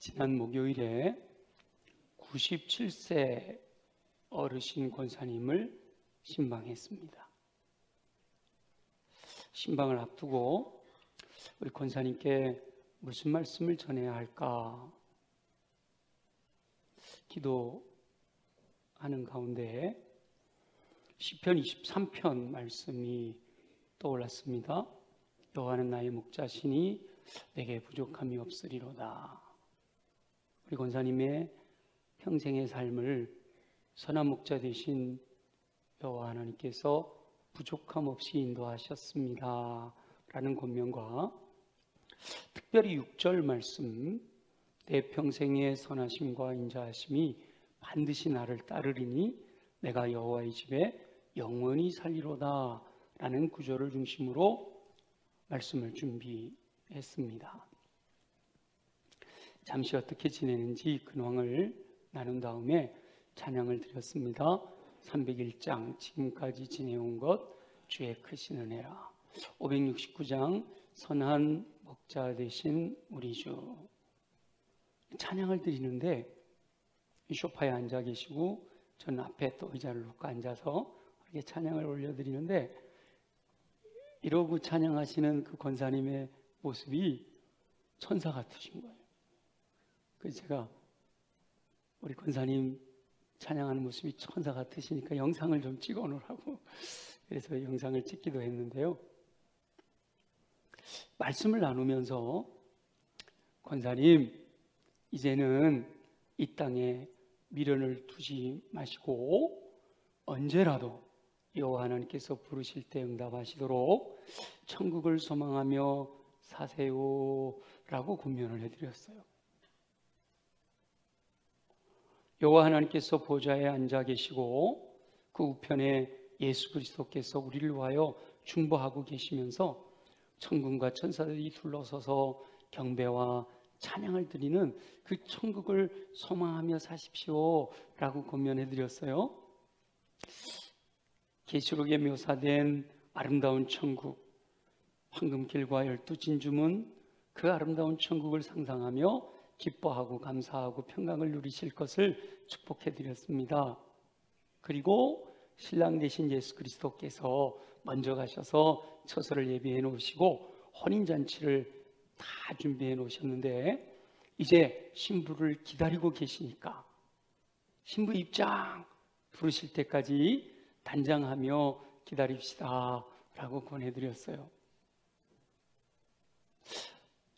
지난 목요일에 97세 어르신 권사님을 신방했습니다. 신방을 앞두고 우리 권사님께 무슨 말씀을 전해야 할까 기도하는 가운데 시편 23편 말씀이 떠올랐습니다. 여호와는 나의 목자시니 내게 부족함이 없으리로다. 우리 권사님의 평생의 삶을 선한 목자 되신 여호와 하나님께서 부족함 없이 인도하셨습니다 라는 권면과 특별히 6절 말씀, 내 평생의 선하심과 인자하심이 반드시 나를 따르리니 내가 여호와의 집에 영원히 살리로다 라는 구절을 중심으로 말씀을 준비했습니다. 잠시 어떻게 지내는지 근황을 나눈 다음에 찬양을 드렸습니다. 301장 지금까지 지내온 것 주의 크신 은혜라. 569장 선한 목자 되신 우리 주. 찬양을 드리는데 소파에 앉아 계시고 저는 앞에 또 의자를 놓고 앉아서 이렇게 찬양을 올려드리는데 이러고 찬양하시는 그 권사님의 모습이 천사 같으신 거예요. 그래서 제가 우리 권사님 찬양하는 모습이 천사 같으시니까 영상을 좀 찍어 놓으라고 그래서 영상을 찍기도 했는데요. 말씀을 나누면서 권사님 이제는 이 땅에 미련을 두지 마시고 언제라도 여호와 하나님께서 부르실 때 응답하시도록 천국을 소망하며 사세요 라고 권면을 해드렸어요. 여호와 하나님께서 보좌에 앉아 계시고 그 우편에 예수 그리스도께서 우리를 위하여 중보하고 계시면서 천군과 천사들이 둘러서서 경배와 찬양을 드리는 그 천국을 소망하며 사십시오 라고 권면해 드렸어요. 계시록에 묘사된 아름다운 천국, 황금길과 12진주문, 그 아름다운 천국을 상상하며 기뻐하고 감사하고 평강을 누리실 것을 축복해 드렸습니다. 그리고 신랑 되신 예수 그리스도께서 먼저 가셔서 처소를 예비해 놓으시고 혼인잔치를 다 준비해 놓으셨는데 이제 신부를 기다리고 계시니까 신부 입장 부르실 때까지 단장하며 기다립시다 라고 권해드렸어요.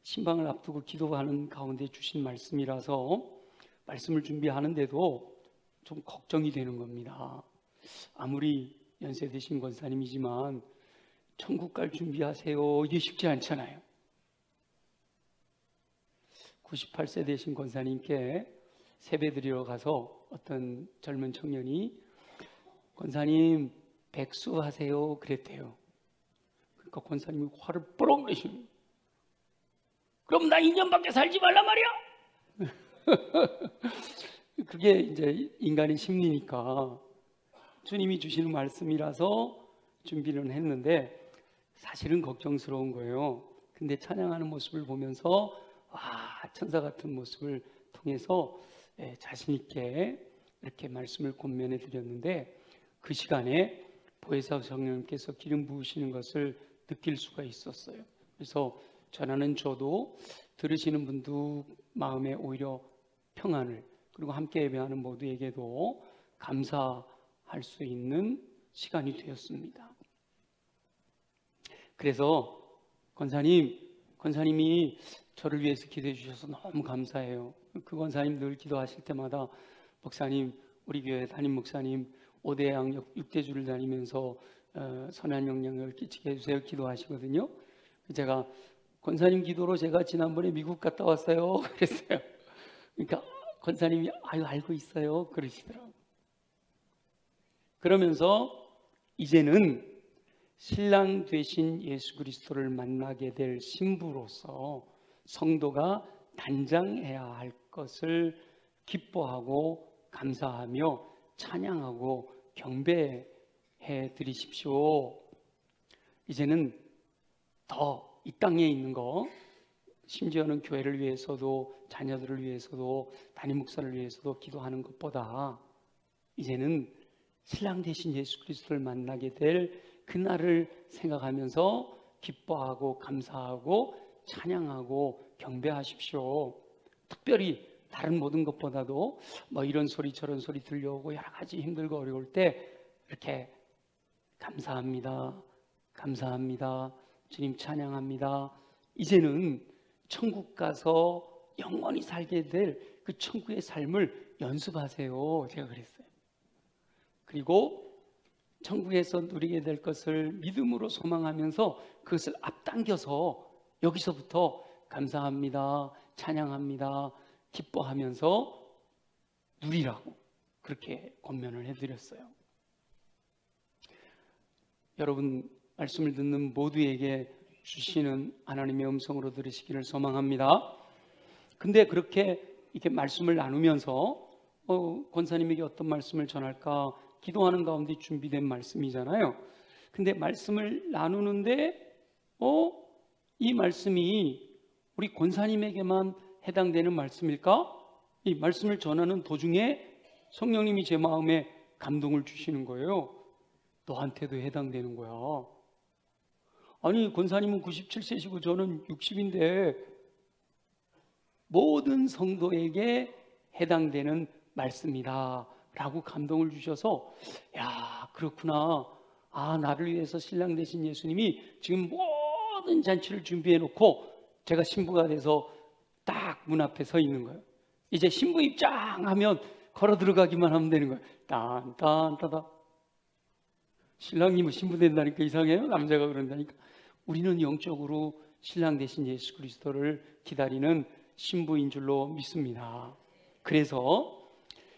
신방을 앞두고 기도하는 가운데 주신 말씀이라서 말씀을 준비하는데도 좀 걱정이 되는 겁니다. 아무리 연세 드신 권사님이지만 천국 갈 준비하세요 이게 쉽지 않잖아요. 98세 되신 권사님께 세배 드리러 가서 어떤 젊은 청년이 권사님 백수하세요 그랬대요. 그러니까 권사님이 화를 뽀록 내시는, 그럼 나 2년밖에 살지 말란 말이야. 그게 이제 인간의 심리니까 주님이 주시는 말씀이라서 준비를 했는데 사실은 걱정스러운 거예요. 근데 찬양하는 모습을 보면서 천사 같은 모습을 통해서 자신 있게 이렇게 말씀을 권면해 드렸는데 그 시간에 보혜사 성령님께서 기름 부으시는 것을 느낄 수가 있었어요. 그래서 전하는 저도 들으시는 분도 마음에 오히려 평안을, 그리고 함께 예배하는 모두에게도 감사할 수 있는 시간이 되었습니다. 그래서 권사님이 저를 위해서 기도해 주셔서 너무 감사해요. 그 권사님 늘 기도하실 때마다 목사님, 우리 교회 담임 목사님 5대 양육 6대주를 다니면서 선한 영향을 끼치게 해주세요 기도하시거든요. 제가 권사님 기도로 제가 지난번에 미국 갔다 왔어요 그랬어요. 그러니까 권사님이 알고 있어요 그러시더라고요. 그러면서 이제는 신랑 되신 예수 그리스도를 만나게 될 신부로서 성도가 단장해야 할 것을 기뻐하고 감사하며 찬양하고 경배해 드리십시오. 이제는 더 이 땅에 있는 거 심지어는 교회를 위해서도, 자녀들을 위해서도, 담임 목사를 위해서도 기도하는 것보다 이제는 신랑 되신 예수 그리스도를 만나게 될 그날을 생각하면서 기뻐하고 감사하고 찬양하고 경배하십시오. 특별히 다른 모든 것보다도 뭐 이런 소리 저런 소리 들려오고 여러 가지 힘들고 어려울 때 이렇게 감사합니다, 감사합니다, 주님 찬양합니다. 이제는 천국 가서 영원히 살게 될 그 천국의 삶을 연습하세요. 제가 그랬어요. 그리고 천국에서 누리게 될 것을 믿음으로 소망하면서 그것을 앞당겨서 여기서부터 감사합니다, 찬양합니다, 기뻐하면서 누리라고 그렇게 권면을 해드렸어요. 여러분, 말씀을 듣는 모두에게 주시는 하나님의 음성으로 들으시기를 소망합니다. 근데 그렇게 이렇게 말씀을 나누면서 권사님에게 어떤 말씀을 전할까 기도하는 가운데 준비된 말씀이잖아요. 근데 말씀을 나누는데 이 말씀이 우리 권사님에게만 해당되는 말씀일까? 이 말씀을 전하는 도중에 성령님이 제 마음에 감동을 주시는 거예요. 너한테도 해당되는 거야. 아니, 권사님은 97세시고 저는 60인데 모든 성도에게 해당되는 말씀이다 라고 감동을 주셔서, 야, 그렇구나. 아, 나를 위해서 신랑 되신 예수님이 지금 모든 잔치를 준비해 놓고 제가 신부가 돼서 딱 문 앞에 서 있는 거예요. 이제 신부 입장하면 걸어 들어가기만 하면 되는 거예요. 딴딴따다. 신랑님은 신부 된다니까 이상해요? 남자가 그런다니까. 우리는 영적으로 신랑 되신 예수 그리스도를 기다리는 신부인 줄로 믿습니다. 그래서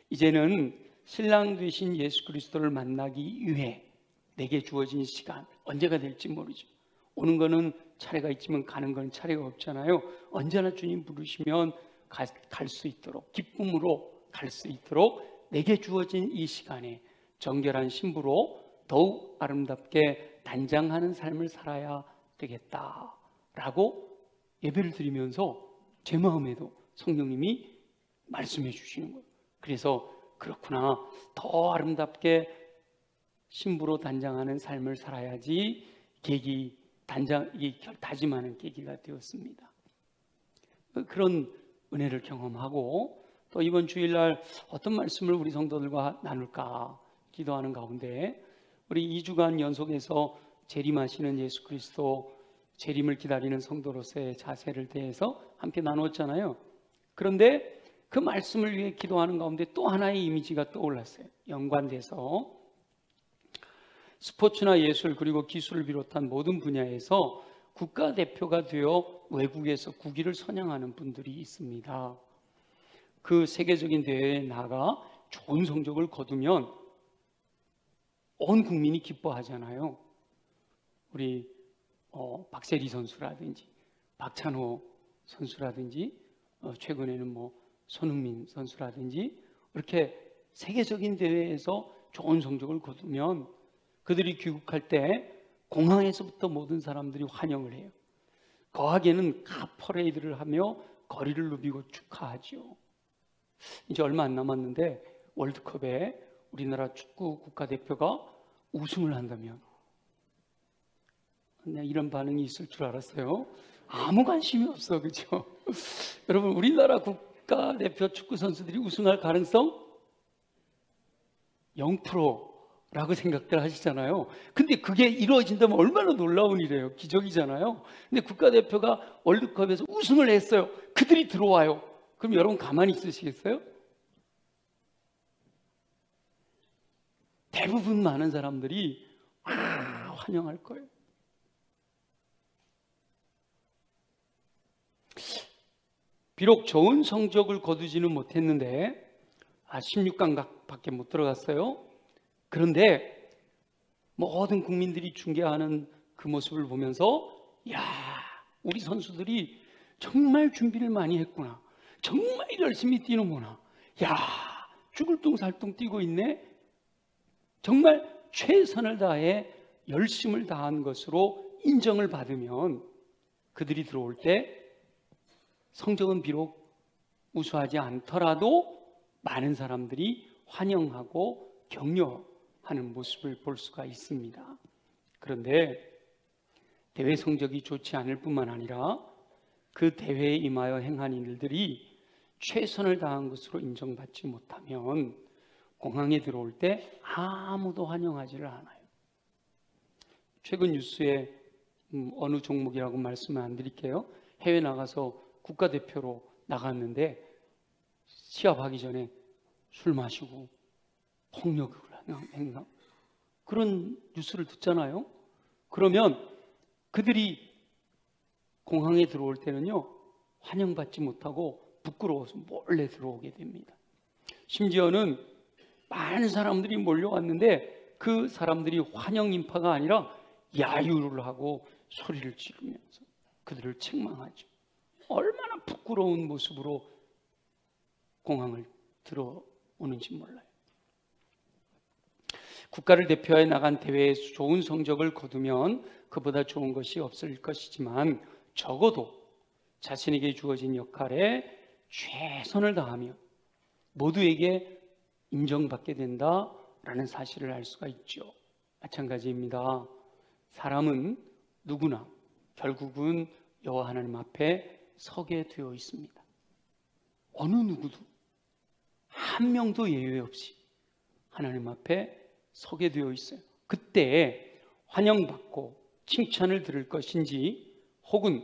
이제는 신랑 되신 예수 그리스도를 만나기 위해 내게 주어진 시간, 언제가 될지 모르죠. 오는 거는 차례가 있지만 가는 건 차례가 없잖아요. 언제나 주님 부르시면 갈 수 있도록, 기쁨으로 갈 수 있도록 내게 주어진 이 시간에 정결한 신부로 더욱 아름답게 단장하는 삶을 살아야 되겠다라고 예배를 드리면서 제 마음에도 성령님이 말씀해 주시는 거예요. 그래서 그렇구나, 더 아름답게 신부로 단장하는 삶을 살아야지 다짐하는 계기가 되었습니다. 그런 은혜를 경험하고 또 이번 주일날 어떤 말씀을 우리 성도들과 나눌까 기도하는 가운데 우리 2주간 연속해서 재림하시는 예수 그리스도, 재림을 기다리는 성도로서의 자세를 대해서 함께 나누었잖아요. 그런데 그 말씀을 위해 기도하는 가운데 또 하나의 이미지가 떠올랐어요. 연관돼서 스포츠나 예술 그리고 기술을 비롯한 모든 분야에서 국가대표가 되어 외국에서 국위를 선양하는 분들이 있습니다. 그 세계적인 대회에 나가 좋은 성적을 거두면 온 국민이 기뻐하잖아요. 우리 박세리 선수라든지 박찬호 선수라든지 최근에는 뭐 손흥민 선수라든지 이렇게 세계적인 대회에서 좋은 성적을 거두면 그들이 귀국할 때 공항에서부터 모든 사람들이 환영을 해요. 거하게는 카퍼레이드를 하며 거리를 누비고 축하하죠. 이제 얼마 안 남았는데 월드컵에 우리나라 축구 국가대표가 우승을 한다면 이런 반응이 있을 줄 알았어요. 아무 관심이 없어, 그렇죠? 여러분, 우리나라 국가대표 축구 선수들이 우승할 가능성 0%라고 생각들 하시잖아요. 근데 그게 이루어진다면 얼마나 놀라운 일이에요. 기적이잖아요. 근데 국가대표가 월드컵에서 우승을 했어요. 그들이 들어와요. 그럼 여러분 가만히 있으시겠어요? 대부분 많은 사람들이 환영할 거예요. 비록 좋은 성적을 거두지는 못했는데 16강밖에 못 들어갔어요. 그런데 모든 국민들이 중계하는 그 모습을 보면서 야, 우리 선수들이 정말 준비를 많이 했구나. 정말 열심히 뛰는구나. 야, 죽을 둥 살 둥 뛰고 있네. 정말 최선을 다해 열심을 다한 것으로 인정을 받으면 그들이 들어올 때 성적은 비록 우수하지 않더라도 많은 사람들이 환영하고 격려하는 모습을 볼 수가 있습니다. 그런데 대회 성적이 좋지 않을 뿐만 아니라 그 대회에 임하여 행한 일들이 최선을 다한 것으로 인정받지 못하면 공항에 들어올 때 아무도 환영하지를 않아요. 최근 뉴스에 어느 종목이라고 말씀을 안 드릴게요. 해외 나가서 국가대표로 나갔는데 시합하기 전에 술 마시고 폭력을 하는 행사, 그런 뉴스를 듣잖아요. 그러면 그들이 공항에 들어올 때는요, 환영받지 못하고 부끄러워서 몰래 들어오게 됩니다. 심지어는 많은 사람들이 몰려왔는데 그 사람들이 환영 인파가 아니라 야유를 하고 소리를 지르면서 그들을 책망하죠. 얼마나 부끄러운 모습으로 공항을 들어오는지 몰라요. 국가를 대표해 나간 대회에서 좋은 성적을 거두면 그보다 좋은 것이 없을 것이지만 적어도 자신에게 주어진 역할에 최선을 다하며 모두에게 인정받게 된다라는 사실을 알 수가 있죠. 마찬가지입니다. 사람은 누구나 결국은 여호와 하나님 앞에 서게 되어 있습니다. 어느 누구도 한 명도 예외 없이 하나님 앞에 서게 되어 있어요. 그때 환영받고 칭찬을 들을 것인지 혹은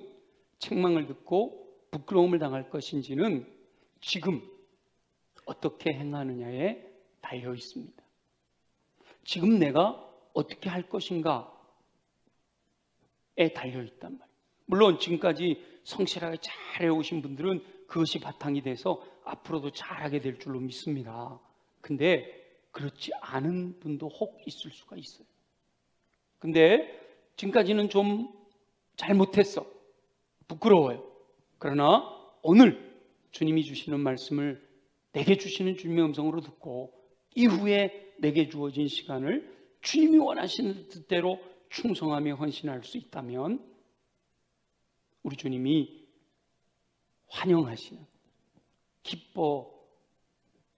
책망을 듣고 부끄러움을 당할 것인지는 지금 어떻게 행하느냐에 달려 있습니다. 지금 내가 어떻게 할 것인가에 달려 있단 말이에요. 물론 지금까지 성실하게 잘해오신 분들은 그것이 바탕이 돼서 앞으로도 잘하게 될 줄로 믿습니다. 근데 그렇지 않은 분도 혹 있을 수가 있어요. 근데 지금까지는 좀 잘못했어, 부끄러워요. 그러나 오늘 주님이 주시는 말씀을 내게 주시는 주님의 음성으로 듣고 이후에 내게 주어진 시간을 주님이 원하시는 뜻대로 충성하며 헌신할 수 있다면 우리 주님이 환영하시는, 기뻐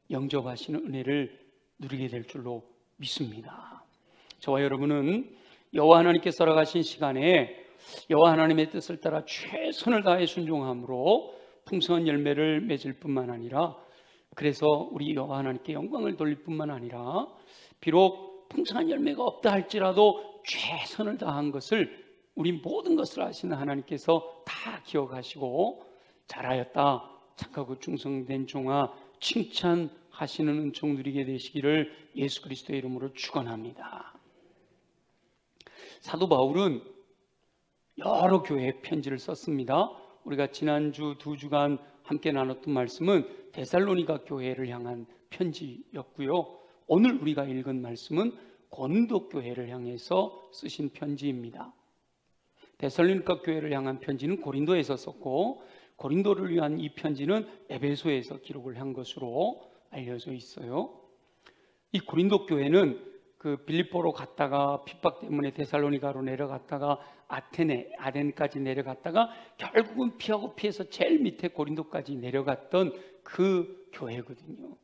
영접하시는 은혜를 누리게 될 줄로 믿습니다. 저와 여러분은 여호와 하나님께 살아가신 시간에 여호와 하나님의 뜻을 따라 최선을 다해 순종함으로 풍성한 열매를 맺을 뿐만 아니라, 그래서 우리 여호와 하나님께 영광을 돌릴 뿐만 아니라 비록 풍성한 열매가 없다 할지라도 최선을 다한 것을, 우리 모든 것을 아시는 하나님께서 다 기억하시고 잘하였다, 착하고 충성된 종아, 칭찬하시는 은총 누리게 되시기를 예수 그리스도의 이름으로 축원합니다. 사도 바울은 여러 교회에 편지를 썼습니다. 우리가 지난주 2주간 함께 나눴던 말씀은 데살로니가 교회를 향한 편지였고요. 오늘 우리가 읽은 말씀은 고린도 교회를 향해서 쓰신 편지입니다. 데살로니가 교회를 향한 편지는 고린도에서 썼고, 고린도를 위한 이 편지는 에베소에서 기록을 한 것으로 알려져 있어요. 이 고린도 교회는 그 빌립보로 갔다가 핍박 때문에 데살로니가로 내려갔다가 아덴까지 내려갔다가 결국은 피하고 피해서 제일 밑에 고린도까지 내려갔던 그 교회거든요.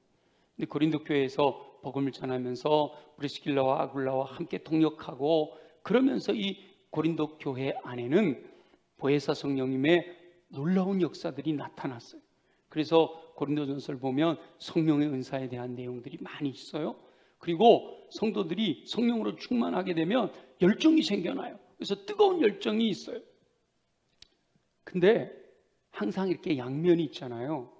근데 고린도 교회에서 복음을 전하면서 브리스길라와 아굴라와 함께 동역하고, 그러면서 이 고린도 교회 안에는 보혜사 성령님의 놀라운 역사들이 나타났어요. 그래서 고린도전서를 보면 성령의 은사에 대한 내용들이 많이 있어요. 그리고 성도들이 성령으로 충만하게 되면 열정이 생겨나요. 그래서 뜨거운 열정이 있어요. 근데 항상 이렇게 양면이 있잖아요.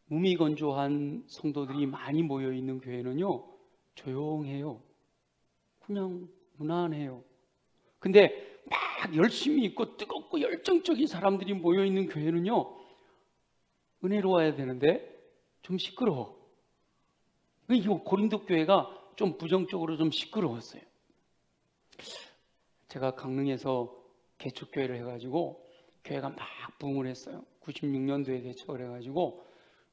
몸이 건조한 성도들이 많이 모여있는 교회는요, 조용해요. 그냥 무난해요. 근데 막 열심히 있고 뜨겁고 열정적인 사람들이 모여있는 교회는요, 은혜로워야 되는데 좀 시끄러워. 이 고린도 교회가 좀 부정적으로 좀 시끄러웠어요. 제가 강릉에서 개척교회를 해가지고 교회가 막 부흥을 했어요. 96년도에 개척을 해가지고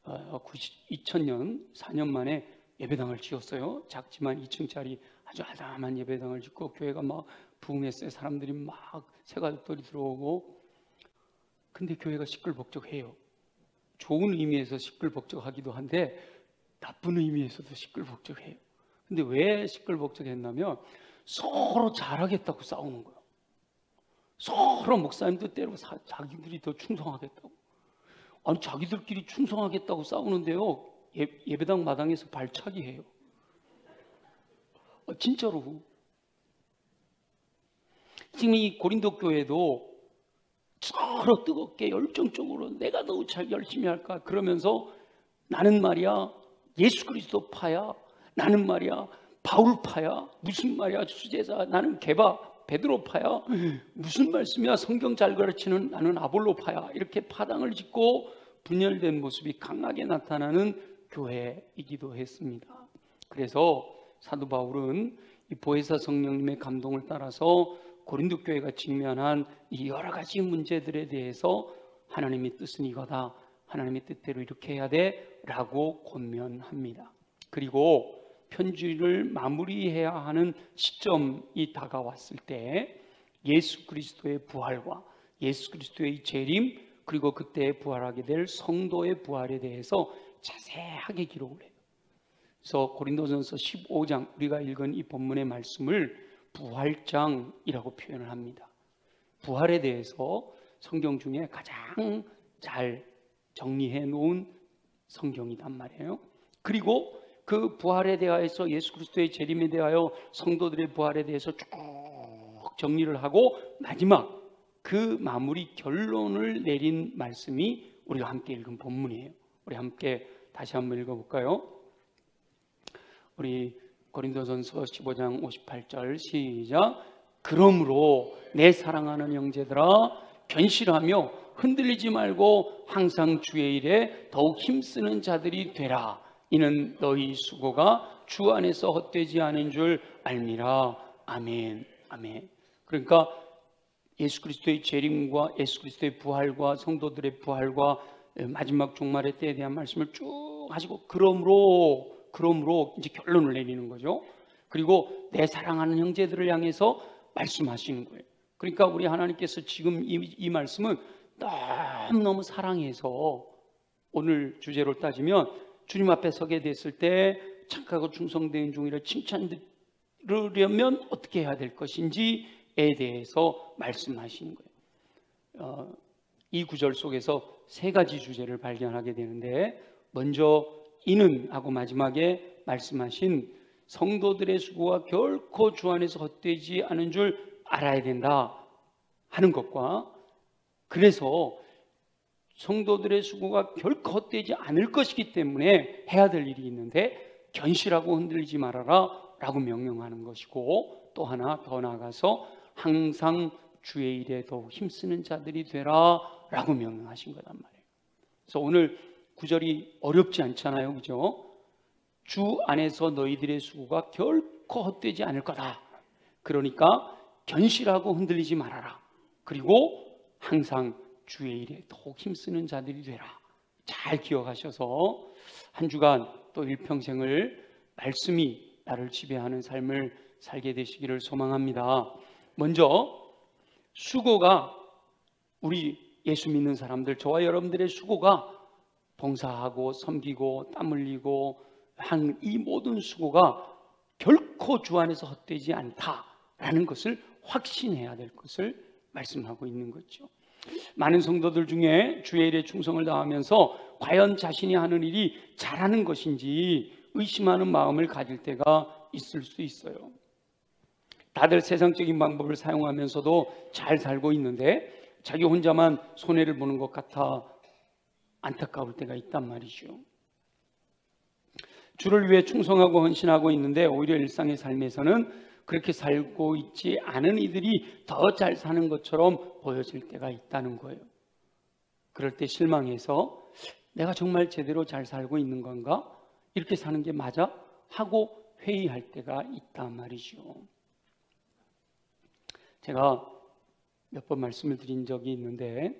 2000년 4년 만에 예배당을 지었어요. 작지만 2층짜리 아주 아담한 예배당을 짓고 교회가 막 부흥했어요. 사람들이 막 새가족들이 들어오고. 근데 교회가 시끌벅적해요. 좋은 의미에서 시끌벅적하기도 한데 나쁜 의미에서도 시끌벅적해요. 근데 왜 시끌벅적했냐면 서로 잘하겠다고 싸우는 거예요. 서로 목사님 뜻대로 자기들이 더 충성하겠다고. 아니 자기들끼리 충성하겠다고 싸우는데요, 예배당 마당에서 발차기 해요. 진짜로. 지금 이 고린도 교회도 서로 뜨겁게 열정적으로 내가 더 잘 열심히 할까 그러면서 나는 말이야 예수 그리스도 파야, 나는 말이야 바울파야, 무슨 말이야 수제자, 나는 게바 베드로파야, 무슨 말씀이야 성경 잘 가르치는 나는 아볼로파야, 이렇게 파당을 짓고 분열된 모습이 강하게 나타나는 교회이기도 했습니다. 그래서 사도 바울은 이 보혜사 성령님의 감동을 따라서 고린도 교회가 직면한 이 여러 가지 문제들에 대해서 하나님의 뜻은 이거다, 하나님의 뜻대로 이렇게 해야 돼 라고 권면합니다. 그리고 편지를 마무리해야 하는 시점이 다가왔을 때 예수 그리스도의 부활과 예수 그리스도의 재림, 그리고 그때 부활하게 될 성도의 부활에 대해서 자세하게 기록을 해요. 그래서 고린도전서 15장, 우리가 읽은 이 본문의 말씀을 부활장이라고 표현을 합니다. 부활에 대해서 성경 중에 가장 잘 정리해 놓은 성경이란 말이에요. 그리고 그 부활에 대하여서 예수 그리스도의 재림에 대하여 성도들의 부활에 대해서 쭉 정리를 하고 마지막 그 마무리 결론을 내린 말씀이 우리가 함께 읽은 본문이에요. 우리 함께 다시 한번 읽어볼까요? 우리 고린도전서 15장 58절 시작. 그러므로 내 사랑하는 형제들아 견실하며 흔들리지 말고 항상 주의 일에 더욱 힘쓰는 자들이 되라. 이는 너희 수고가 주 안에서 헛되지 않은 줄 알미라. 아멘. 아멘. 그러니까 예수 그리스도의 재림과 예수 그리스도의 부활과 성도들의 부활과 마지막 종말의 때에 대한 말씀을 쭉 하시고 그러므로 이제 결론을 내리는 거죠. 그리고 내 사랑하는 형제들을 향해서 말씀하시는 거예요. 그러니까 우리 하나님께서 지금 이 말씀은 너무너무 사랑해서 오늘 주제로 따지면 주님 앞에 서게 됐을 때 착하고 충성된 종이라 칭찬 들으려면 어떻게 해야 될 것인지에 대해서 말씀하시는 거예요. 이 구절 속에서 세 가지 주제를 발견하게 되는데, 먼저 이는 하고 마지막에 말씀하신 성도들의 수고가 결코 주 안에서 헛되지 않은 줄 알아야 된다 하는 것과, 그래서 성도들의 수고가 결코 헛되지 않을 것이기 때문에 해야 될 일이 있는데 견실하고 흔들리지 말아라 라고 명령하는 것이고, 또 하나 더 나아가서 항상 주의 일에 더욱 힘쓰는 자들이 되라 라고 명령하신 거란 말이에요. 그래서 오늘 구절이 어렵지 않잖아요, 그죠? 주 안에서 너희들의 수고가 결코 헛되지 않을 거다. 그러니까 견실하고 흔들리지 말아라. 그리고 항상 주의 일에 더욱 힘쓰는 자들이 되라. 잘 기억하셔서 한 주간 또 일평생을 말씀이 나를 지배하는 삶을 살게 되시기를 소망합니다. 먼저 수고가, 우리 예수 믿는 사람들, 저와 여러분들의 수고가 봉사하고 섬기고 땀 흘리고 한 이 모든 수고가 결코 주 안에서 헛되지 않다라는 것을 확신해야 될 것을 말씀하고 있는 거죠. 많은 성도들 중에 주의 일에 충성을 다하면서 과연 자신이 하는 일이 잘하는 것인지 의심하는 마음을 가질 때가 있을 수 있어요. 다들 세상적인 방법을 사용하면서도 잘 살고 있는데 자기 혼자만 손해를 보는 것 같아 안타까울 때가 있단 말이죠. 주를 위해 충성하고 헌신하고 있는데 오히려 일상의 삶에서는 그렇게 살고 있지 않은 이들이 더 잘 사는 것처럼 보여질 때가 있다는 거예요. 그럴 때 실망해서 내가 정말 제대로 잘 살고 있는 건가? 이렇게 사는 게 맞아? 하고 회의할 때가 있단 말이죠. 제가 몇 번 말씀을 드린 적이 있는데,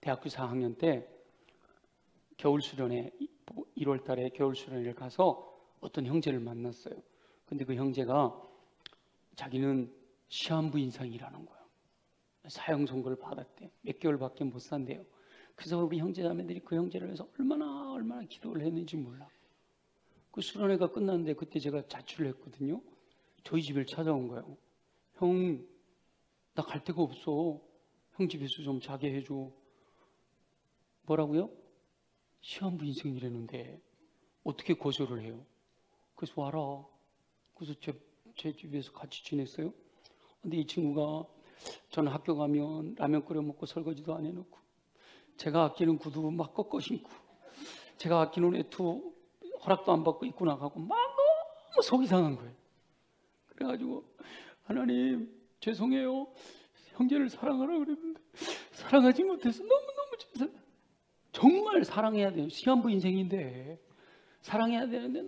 대학교 4학년 때 겨울 수련회, 1월 달에 겨울 수련회를 가서 어떤 형제를 만났어요. 근데 그 형제가 자기는 시한부 인상이라는 거예요. 사형 선고를 받았대. 몇 개월밖에 못 산대요. 그래서 우리 형제자매들이 그 형제를 위해서 얼마나 기도를 했는지 몰라. 그 수련회가 끝났는데 그때 제가 자취를 했거든요. 저희 집을 찾아온 거예요. 형, 나 갈 데가 없어. 형 집에서 좀 자게 해줘. 뭐라고요? 시한부 인생이라는데 어떻게 거절을 해요? 그래서 와라. 그래서 제 집에서 같이 지냈어요. 근데 이 친구가 저는 학교 가면 라면 끓여 먹고 설거지도 안 해놓고, 제가 아끼는 구두 막 꺾어 신고, 제가 아끼는 외투 허락도 안 받고 입고 나가고 막 너무 속이 상한 거예요. 그래가지고 하나님 죄송해요. 형제를 사랑하라 그랬는데 사랑하지 못해서 너무너무 죄송해요. 정말 사랑해야 돼요. 시한부 인생인데 사랑해야 되는데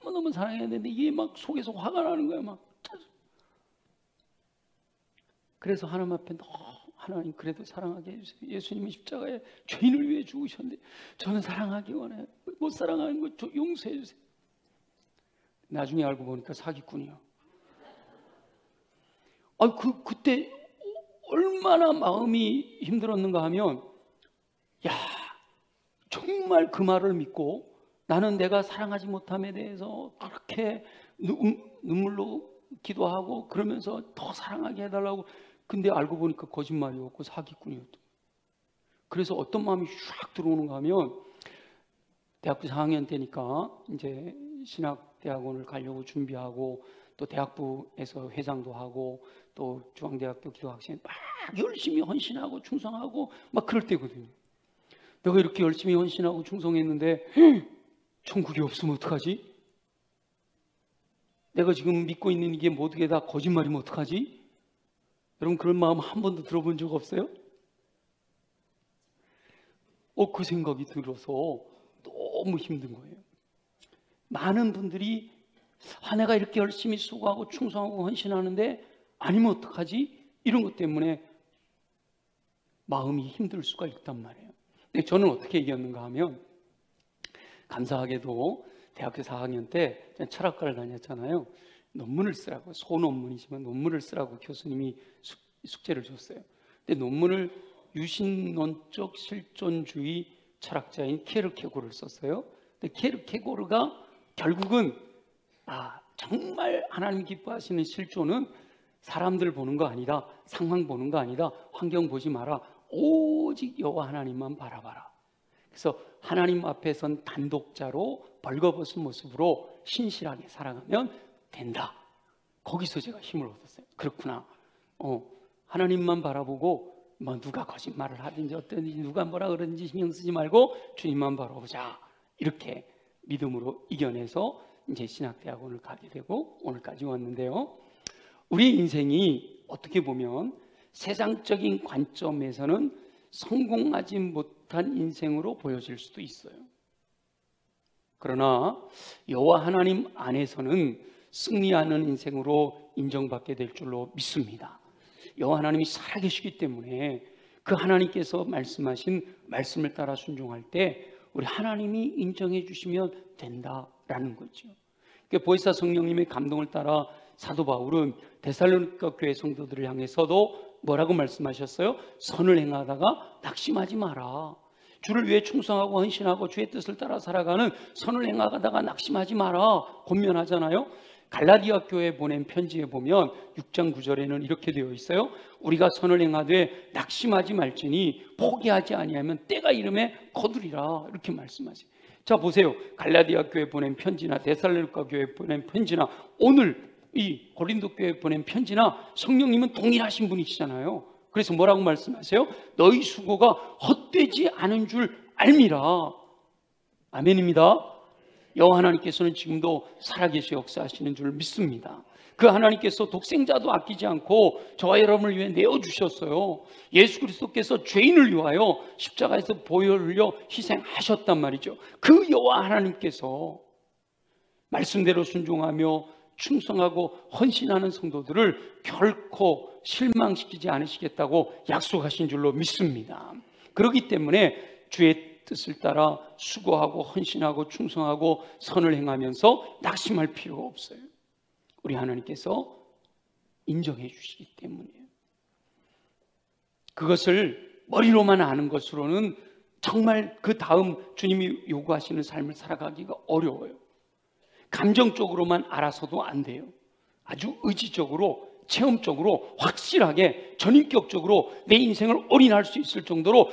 너무너무 사랑해야 되는데 이게 막 속에서 화가 나는 거예요. 막. 그래서 하나님 앞에 하나님 그래도 사랑하게 해주세요. 예수님이 십자가에 죄인을 위해 죽으셨는데 저는 사랑하기 원해요. 못 사랑하는 거 용서해 주세요. 나중에 알고 보니까 사기꾼이요. 그때 얼마나 마음이 힘들었는가 하면, 야, 정말 그 말을 믿고 나는 내가 사랑하지 못함에 대해서 그렇게 눈물로 기도하고 그러면서 더 사랑하게 해달라고. 근데 알고 보니까 거짓말이었고 사기꾼이었던. 그래서 어떤 마음이 쫙 들어오는가 하면, 대학교 4학년 때니까 이제 신학대학원을 가려고 준비하고 또 대학부에서 회장도 하고 또 중앙대학교 기도학생 막 열심히 헌신하고 충성하고 막 그럴 때거든요. 내가 이렇게 열심히 헌신하고 충성했는데 천국이 없으면 어떡하지? 내가 지금 믿고 있는 이게 모두게 다 거짓말이면 어떡하지? 여러분 그런 마음 한 번도 들어본 적 없어요? 그 생각이 들어서 너무 힘든 거예요. 많은 분들이 내가 이렇게 열심히 수고하고 충성하고 헌신하는데 아니면 어떡하지? 이런 것 때문에 마음이 힘들 수가 있단 말이에요. 근데 저는 어떻게 이겼는가 하면, 감사하게도 대학교 4학년 때 철학과를 다녔잖아요. 논문을 쓰라고, 소논문이지만 논문을 쓰라고 교수님이 숙제를 줬어요. 근데 논문을 유신론적 실존주의 철학자인 케르케고르를 썼어요. 근데 케르케고르가 결국은 정말 하나님 기뻐하시는 실존은 사람들 보는 거 아니다, 상황 보는 거 아니다, 환경 보지 마라, 오직 여호와 하나님만 바라봐라. 그래서 하나님 앞에 선 단독자로 벌거벗은 모습으로 신실하게 살아가면 된다. 거기서 제가 힘을 얻었어요. 그렇구나. 하나님만 바라보고 누가 거짓말을 하든지 어떤지 누가 뭐라 그러든지 신경 쓰지 말고 주님만 바라보자. 이렇게 믿음으로 이겨내서 이제 신학대학원을 가게 되고 오늘까지 왔는데요. 우리의 인생이 어떻게 보면 세상적인 관점에서는 성공하지 못한 인생으로 보여질 수도 있어요. 그러나 여호와 하나님 안에서는 승리하는 인생으로 인정받게 될 줄로 믿습니다. 여호와 하나님이 살아계시기 때문에 그 하나님께서 말씀하신 말씀을 따라 순종할 때 우리 하나님이 인정해 주시면 된다라는 거죠. 그러니까 보혜사 성령님의 감동을 따라 사도 바울은 데살로니가 교회 성도들을 향해서도 뭐라고 말씀하셨어요? 선을 행하다가 낙심하지 마라. 주를 위해 충성하고 헌신하고 주의 뜻을 따라 살아가는 선을 행하다가 낙심하지 마라 권면하잖아요. 갈라디아 교회에 보낸 편지에 보면 6장 9절에는 이렇게 되어 있어요. 우리가 선을 행하되 낙심하지 말지니 포기하지 아니하면 때가 이름에 거두리라. 이렇게 말씀하세요. 자 보세요. 갈라디아 교회에 보낸 편지나 데살로니가 교회에 보낸 편지나 오늘 이 고린도 교회에 보낸 편지나 성령님은 동일하신 분이시잖아요. 그래서 뭐라고 말씀하세요? 너희 수고가 헛되지 않은 줄 알미라. 아멘입니다. 여호와 하나님께서는 지금도 살아계시 역사하시는 줄 믿습니다. 그 하나님께서 독생자도 아끼지 않고 저와 여러분을 위해 내어주셨어요. 예수 그리스도께서 죄인을 위하여 십자가에서 보혈 흘려 희생하셨단 말이죠. 그 여호와 하나님께서 말씀대로 순종하며 충성하고 헌신하는 성도들을 결코 실망시키지 않으시겠다고 약속하신 줄로 믿습니다. 그렇기 때문에 주의 뜻을 따라 수고하고 헌신하고 충성하고 선을 행하면서 낙심할 필요가 없어요. 우리 하나님께서 인정해 주시기 때문이에요. 그것을 머리로만 아는 것으로는 정말 그 다음 주님이 요구하시는 삶을 살아가기가 어려워요. 감정적으로만 알아서도 안 돼요. 아주 의지적으로, 체험적으로, 확실하게, 전인격적으로 내 인생을 올인할 수 있을 정도로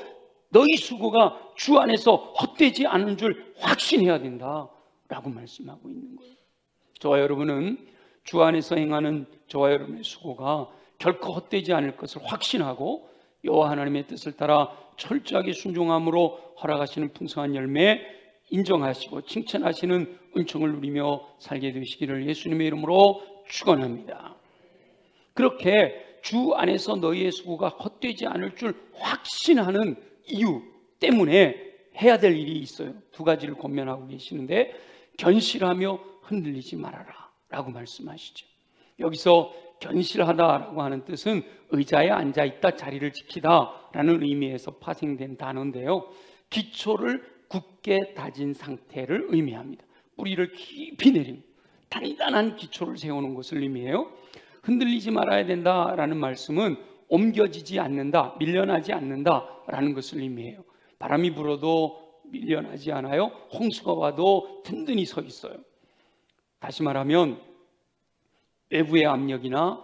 너희 수고가 주 안에서 헛되지 않은 줄 확신해야 된다라고 말씀하고 있는 거예요. 저와 여러분은 주 안에서 행하는 저와 여러분의 수고가 결코 헛되지 않을 것을 확신하고 여호와 하나님의 뜻을 따라 철저하게 순종함으로 허락하시는 풍성한 열매 인정하시고 칭찬하시는 은총을 누리며 살게 되시기를 예수님의 이름으로 축원합니다. 그렇게 주 안에서 너희의 수고가 헛되지 않을 줄 확신하는 이유 때문에 해야 될 일이 있어요. 두 가지를 권면하고 계시는데, 견실하며 흔들리지 말아라 라고 말씀하시죠. 여기서 견실하다라고 하는 뜻은 의자에 앉아있다, 자리를 지키다 라는 의미에서 파생된 단어인데요, 기초를 굳게 다진 상태를 의미합니다. 뿌리를 깊이 내리는 단단한 기초를 세우는 것을 의미해요. 흔들리지 말아야 된다라는 말씀은 옮겨지지 않는다, 밀려나지 않는다라는 것을 의미해요. 바람이 불어도 밀려나지 않아요. 홍수가 와도 든든히 서 있어요. 다시 말하면 외부의 압력이나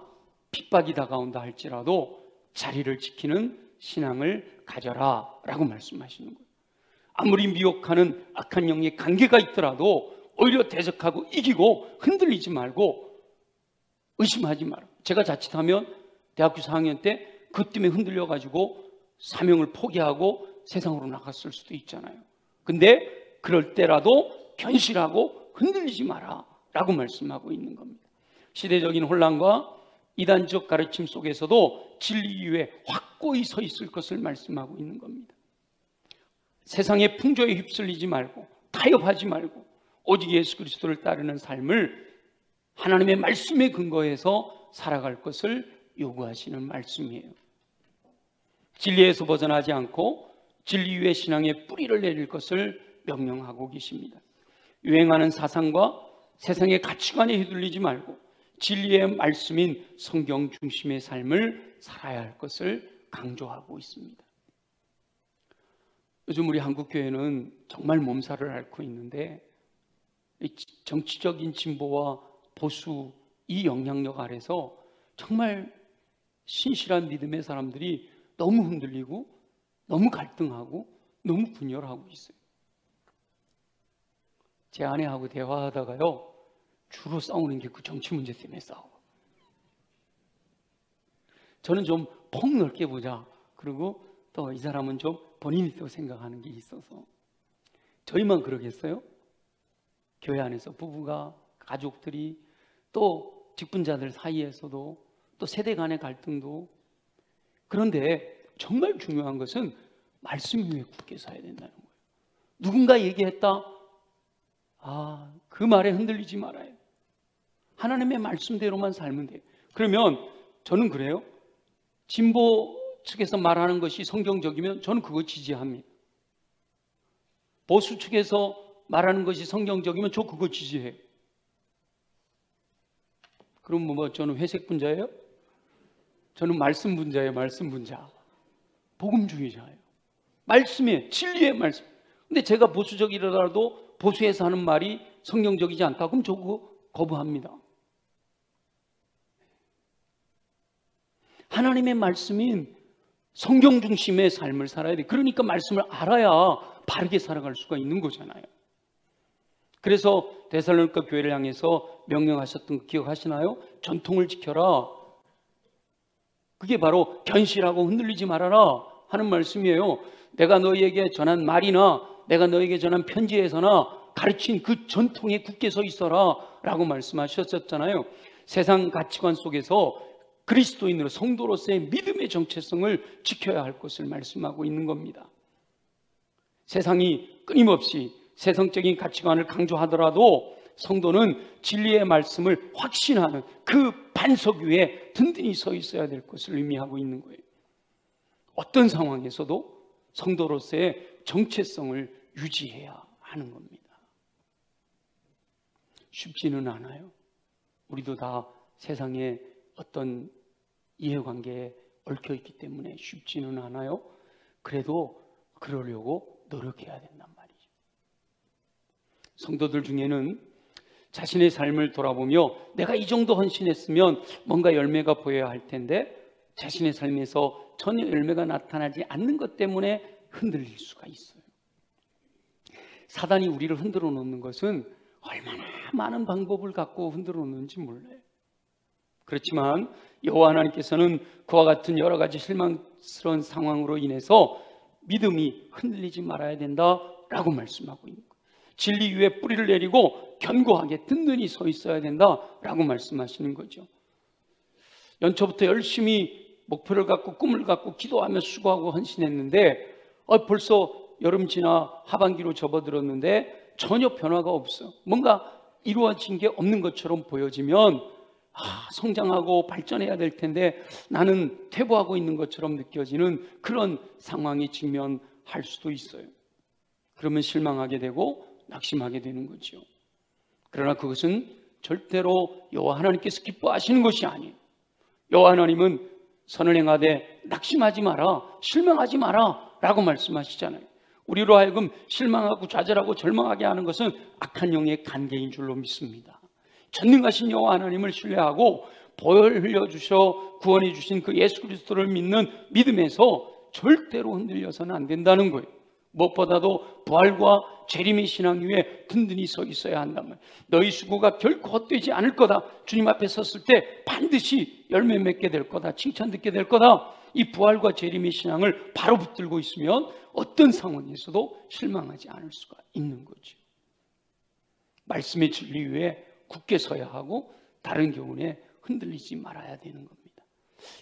핍박이 다가온다 할지라도 자리를 지키는 신앙을 가져라 라고 말씀하시는 거예요. 아무리 미혹하는 악한 영의 관계가 있더라도 오히려 대적하고 이기고 흔들리지 말고 의심하지 마라. 제가 자칫하면 대학교 4학년 때 그것 때문에 흔들려가지고 사명을 포기하고 세상으로 나갔을 수도 있잖아요. 근데 그럴 때라도 견실하고 흔들리지 마라 라고 말씀하고 있는 겁니다. 시대적인 혼란과 이단적 가르침 속에서도 진리 위에 확고히 서 있을 것을 말씀하고 있는 겁니다. 세상의 풍조에 휩쓸리지 말고 타협하지 말고 오직 예수 그리스도를 따르는 삶을 하나님의 말씀에 근거해서 살아갈 것을 요구하시는 말씀이에요. 진리에서 벗어나지 않고 진리 위에 신앙의 뿌리를 내릴 것을 명령하고 계십니다. 유행하는 사상과 세상의 가치관에 휘둘리지 말고 진리의 말씀인 성경 중심의 삶을 살아야 할 것을 강조하고 있습니다. 요즘 우리 한국교회는 정말 몸살을 앓고 있는데, 정치적인 진보와 보수 이 영향력 아래서 정말 신실한 믿음의 사람들이 너무 흔들리고 너무 갈등하고 너무 분열하고 있어요. 제 아내하고 대화하다가요, 주로 싸우는 게 그 정치 문제 때문에 싸워. 저는 좀 폭넓게 보자. 그리고 또 이 사람은 좀 본인이 또 생각하는 게 있어서. 저희만 그러겠어요? 교회 안에서 부부가, 가족들이, 또 직분자들 사이에서도, 또 세대 간의 갈등도. 그런데 정말 중요한 것은 말씀 위에 굳게 서야 된다는 거예요. 누군가 얘기했다, 그 말에 흔들리지 말아요. 하나님의 말씀대로만 살면 돼요. 그러면 저는 그래요. 진보 측에서 말하는 것이 성경적이면 저는 그거 지지합니다. 보수 측에서 말하는 것이 성경적이면 저 그거 지지해요. 그럼 뭐 저는 회색 분자예요? 저는 말씀 분자예요. 말씀 분자. 복음주의자예요. 말씀에, 진리의 말씀. 근데 제가 보수적이라도 보수에서 하는 말이 성경적이지 않다, 그럼 저 그거 거부합니다. 하나님의 말씀인 성경 중심의 삶을 살아야 돼. 그러니까 말씀을 알아야 바르게 살아갈 수가 있는 거잖아요. 그래서 데살로니가 교회를 향해서 명령하셨던 거 기억하시나요? 전통을 지켜라. 그게 바로 견실하고 흔들리지 말아라 하는 말씀이에요. 내가 너희에게 전한 말이나 내가 너희에게 전한 편지에서나 가르친 그 전통에 굳게 서 있어라 라고 말씀하셨잖아요. 세상 가치관 속에서 그리스도인으로, 성도로서의 믿음의 정체성을 지켜야 할 것을 말씀하고 있는 겁니다. 세상이 끊임없이 세상적인 가치관을 강조하더라도 성도는 진리의 말씀을 확신하는 그 반석 위에 든든히 서 있어야 될 것을 의미하고 있는 거예요. 어떤 상황에서도 성도로서의 정체성을 유지해야 하는 겁니다. 쉽지는 않아요. 우리도 다 세상에 어떤 이해관계에 얽혀있기 때문에 쉽지는 않아요. 그래도 그러려고 노력해야 된단 말이죠. 성도들 중에는 자신의 삶을 돌아보며 내가 이 정도 헌신했으면 뭔가 열매가 보여야 할 텐데 자신의 삶에서 전혀 열매가 나타나지 않는 것 때문에 흔들릴 수가 있어요. 사단이 우리를 흔들어 놓는 것은 얼마나 많은 방법을 갖고 흔들어 놓는지 몰라요. 그렇지만 여호와 하나님께서는 그와 같은 여러 가지 실망스러운 상황으로 인해서 믿음이 흔들리지 말아야 된다라고 말씀하고 있는 거예요. 진리 위에 뿌리를 내리고 견고하게 든든히 서 있어야 된다라고 말씀하시는 거죠. 연초부터 열심히 목표를 갖고 꿈을 갖고 기도하며 수고하고 헌신했는데 벌써 여름 지나 하반기로 접어들었는데 전혀 변화가 없어. 뭔가 이루어진 게 없는 것처럼 보여지면 성장하고 발전해야 될 텐데 나는 퇴보하고 있는 것처럼 느껴지는 그런 상황에 직면할 수도 있어요. 그러면 실망하게 되고 낙심하게 되는 거죠. 그러나 그것은 절대로 여호와 하나님께서 기뻐하시는 것이 아니에요. 여호와 하나님은 선을 행하되 낙심하지 마라, 실망하지 마라 라고 말씀하시잖아요. 우리로 하여금 실망하고 좌절하고 절망하게 하는 것은 악한 영의 관계인 줄로 믿습니다. 전능하신 여호와 하나님을 신뢰하고 보혈 흘려주셔 구원해 주신 그 예수 그리스도를 믿는 믿음에서 절대로 흔들려서는 안 된다는 거예요. 무엇보다도 부활과 재림의 신앙 위에 든든히 서 있어야 한다면 너희 수고가 결코 헛되지 않을 거다. 주님 앞에 섰을 때 반드시 열매 맺게 될 거다. 칭찬 듣게 될 거다. 이 부활과 재림의 신앙을 바로 붙들고 있으면 어떤 상황에서도 실망하지 않을 수가 있는 거죠. 말씀의 진리 위에 굳게 서야 하고 다른 경우에 흔들리지 말아야 되는 겁니다.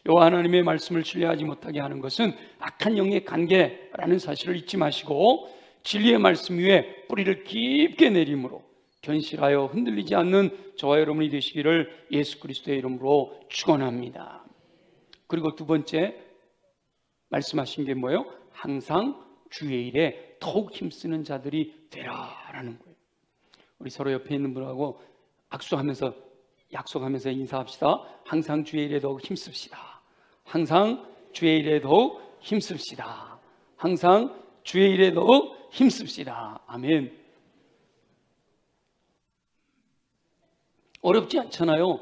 여호와 하나님의 말씀을 신뢰하지 못하게 하는 것은 악한 영의 관계라는 사실을 잊지 마시고 진리의 말씀 위에 뿌리를 깊게 내림으로 견실하여 흔들리지 않는 저와 여러분이 되시기를 예수 그리스도의 이름으로 축원합니다. 그리고 두 번째 말씀하신 게 뭐예요? 항상 주의 일에 더욱 힘쓰는 자들이 되라라는 거예요. 우리 서로 옆에 있는 분하고 약속하면서 인사합시다. 항상 주의 일에 더욱 힘씁시다. 항상 주의 일에 더욱 힘씁시다. 항상 주의 일에 더욱 힘씁시다. 아멘. 어렵지 않잖아요.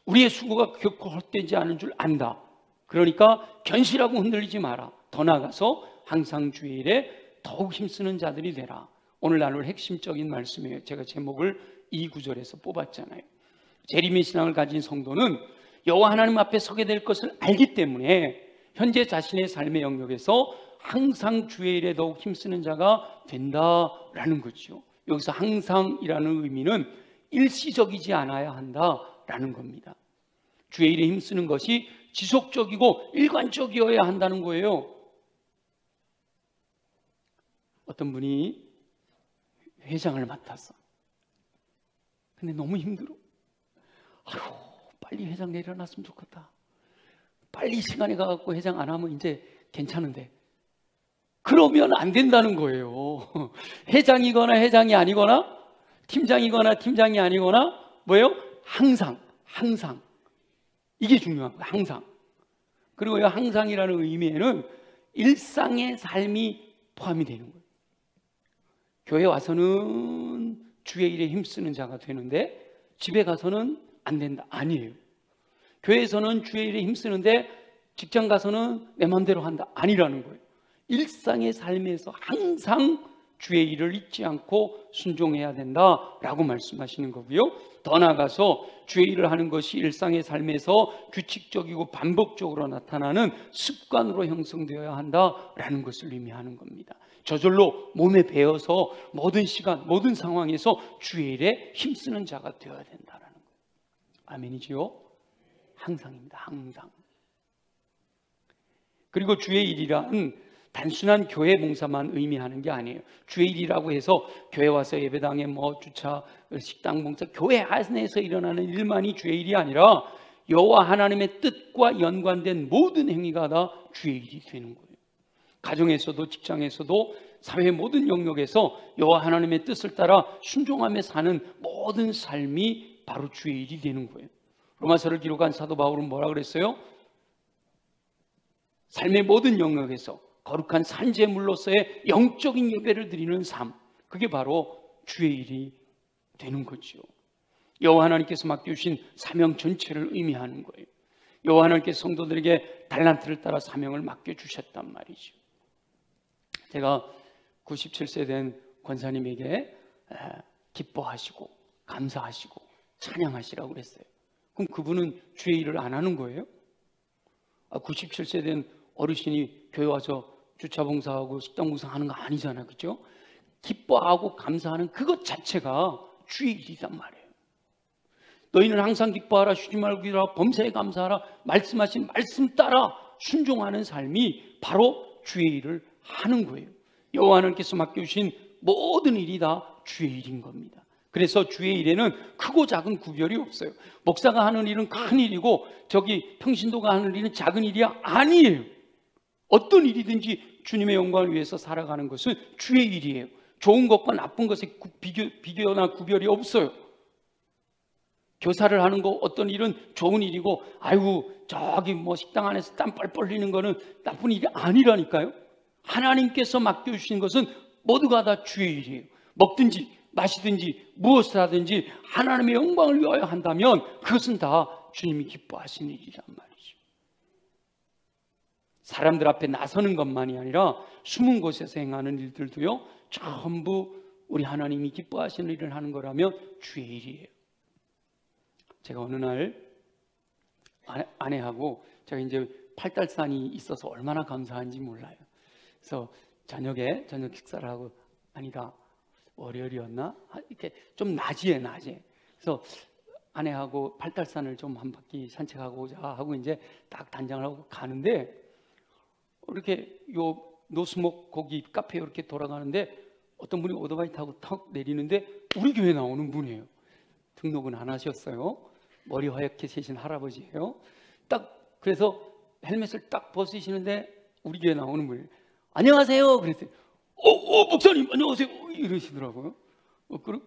우리의 수고가 결코 헛되지 않은 줄 안다. 그러니까 견실하고 흔들리지 마라. 더 나아가서 항상 주의 일에 더욱 힘쓰는 자들이 되라. 오늘 나눌 핵심적인 말씀이에요. 제가 제목을 이 구절에서 뽑았잖아요. 재림의 신앙을 가진 성도는 여호와 하나님 앞에 서게 될 것을 알기 때문에 현재 자신의 삶의 영역에서 항상 주의 일에 더욱 힘쓰는 자가 된다라는 거죠. 여기서 항상이라는 의미는 일시적이지 않아야 한다라는 겁니다. 주의 일에 힘쓰는 것이 지속적이고 일관적이어야 한다는 거예요. 어떤 분이 회장을 맡았어. 근데 너무 힘들어. 아유, 빨리 회장 내려놨으면 좋겠다. 빨리 시간에 가갖고 회장 안 하면 이제 괜찮은데. 그러면 안 된다는 거예요. 회장이거나 회장이 아니거나 팀장이거나 팀장이 아니거나 뭐예요? 항상 이게 중요한 거예요. 항상. 그리고 이 항상이라는 의미에는 일상의 삶이 포함이 되는 거예요. 교회 와서는 주의 일에 힘쓰는 자가 되는데 집에 가서는 안 된다. 아니에요. 교회에서는 주의 일에 힘쓰는데 직장 가서는 내 마음대로 한다. 아니라는 거예요. 일상의 삶에서 항상 주의 일을 잊지 않고 순종해야 된다라고 말씀하시는 거고요. 더 나아가서 주의 일을 하는 것이 일상의 삶에서 규칙적이고 반복적으로 나타나는 습관으로 형성되어야 한다라는 것을 의미하는 겁니다. 저절로 몸에 배어서 모든 시간, 모든 상황에서 주의 일에 힘쓰는 자가 되어야 된다라는 거예요. 아멘이지요? 항상입니다. 항상. 그리고 주의 일이란 단순한 교회 봉사만 의미하는 게 아니에요. 주의 일이라고 해서 교회 와서 예배당에 주차, 식당 봉사, 교회 안에서 일어나는 일만이 주의 일이 아니라 여호와 하나님의 뜻과 연관된 모든 행위가 다 주의 일이 되는 거예요. 가정에서도 직장에서도 사회 모든 영역에서 여호와 하나님의 뜻을 따라 순종하며 사는 모든 삶이 바로 주의 일이 되는 거예요. 로마서를 기록한 사도 바울은 뭐라 그랬어요? 삶의 모든 영역에서 거룩한 산제물로서의 영적인 예배를 드리는 삶, 그게 바로 주의 일이 되는 거죠. 여호와 하나님께서 맡겨주신 사명 전체를 의미하는 거예요. 여호와 하나님께서 성도들에게 달란트를 따라 사명을 맡겨주셨단 말이죠. 제가 97세 된 권사님에게 기뻐하시고 감사하시고 찬양하시라고 그랬어요. 그럼 그분은 주의 일을 안 하는 거예요? 97세 된 어르신이 교회 와서 주차 봉사하고 식당 봉사하는 거 아니잖아요, 그렇죠? 기뻐하고 감사하는 그것 자체가 주의 일이란 말이에요. 너희는 항상 기뻐하라, 쉬지 말고 기도하라, 범사에 감사하라, 말씀하신 말씀 따라 순종하는 삶이 바로 주의 일을 하는 거예요. 여호와 하나님께서 맡겨주신 모든 일이 다 주의 일인 겁니다. 그래서 주의 일에는 크고 작은 구별이 없어요. 목사가 하는 일은 큰 일이고 저기 평신도가 하는 일은 작은 일이 아니에요. 어떤 일이든지 주님의 영광을 위해서 살아가는 것은 주의 일이에요. 좋은 것과 나쁜 것에 비교나 구별이 없어요. 교사를 하는 거 어떤 일은 좋은 일이고, 아이고 저기 뭐 식당 안에서 땀 뻘뻘 흘리는 거는 나쁜 일이 아니라니까요. 하나님께서 맡겨주신 것은 모두가 다 주의 일이에요. 먹든지 마시든지 무엇을 하든지 하나님의 영광을 위하여 한다면 그것은 다 주님이 기뻐하시는 일이란 말이죠. 사람들 앞에 나서는 것만이 아니라 숨은 곳에서 행하는 일들도요, 전부 우리 하나님이 기뻐하시는 일을 하는 거라면 주의 일이에요. 제가 어느 날 아내하고 제가 이제 팔달산이 있어서 얼마나 감사한지 몰라요. 그래서 저녁 식사를 하고, 아니다 월요일이었나? 이렇게 좀 낮이에요. 그래서 아내하고 팔달산을 좀 한 바퀴 산책하고 오자 하고 이제 딱 단장을 하고 가는데, 이렇게 요 노스목 거기 카페에 이렇게 돌아가는데 어떤 분이 오토바이 타고 턱 내리는데 우리 교회 나오는 분이에요. 등록은 안 하셨어요. 머리 하얗게 세신 할아버지예요. 딱 그래서 헬멧을 딱 벗으시는데 우리 교회 나오는 분이에요. 안녕하세요. 그랬어요. 목사님 안녕하세요. 이러시더라고요.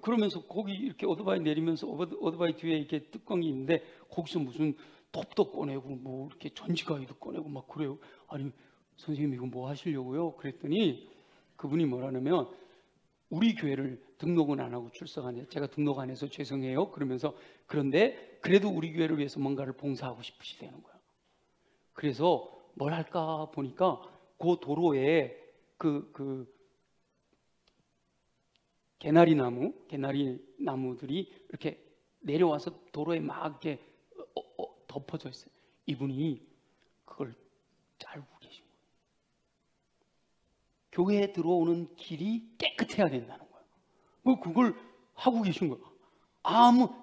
그러면서 거기 이렇게 오토바이 내리면서 오토바이 뒤에 이렇게 뚜껑이 있는데 거기서 무슨 톱도 꺼내고 뭐 이렇게 전지가위도 꺼내고 막 그래요. 아니 선생님 이거 뭐 하시려고요? 그랬더니 그분이 뭐라냐면 우리 교회를 등록은 안 하고 출석하는데, 제가 등록 안 해서 죄송해요 그러면서, 그런데 그래도 우리 교회를 위해서 뭔가를 봉사하고 싶으시다는 거야. 그래서 뭘 할까 보니까 그 도로에 그 개나리 나무들이 이렇게 내려와서 도로에 막 이렇게 덮어져 있어요. 이분이 그걸 잘고 계신 거예요. 교회에 들어오는 길이 깨끗해야 된다는 거예요. 그걸 하고 계신 거예요.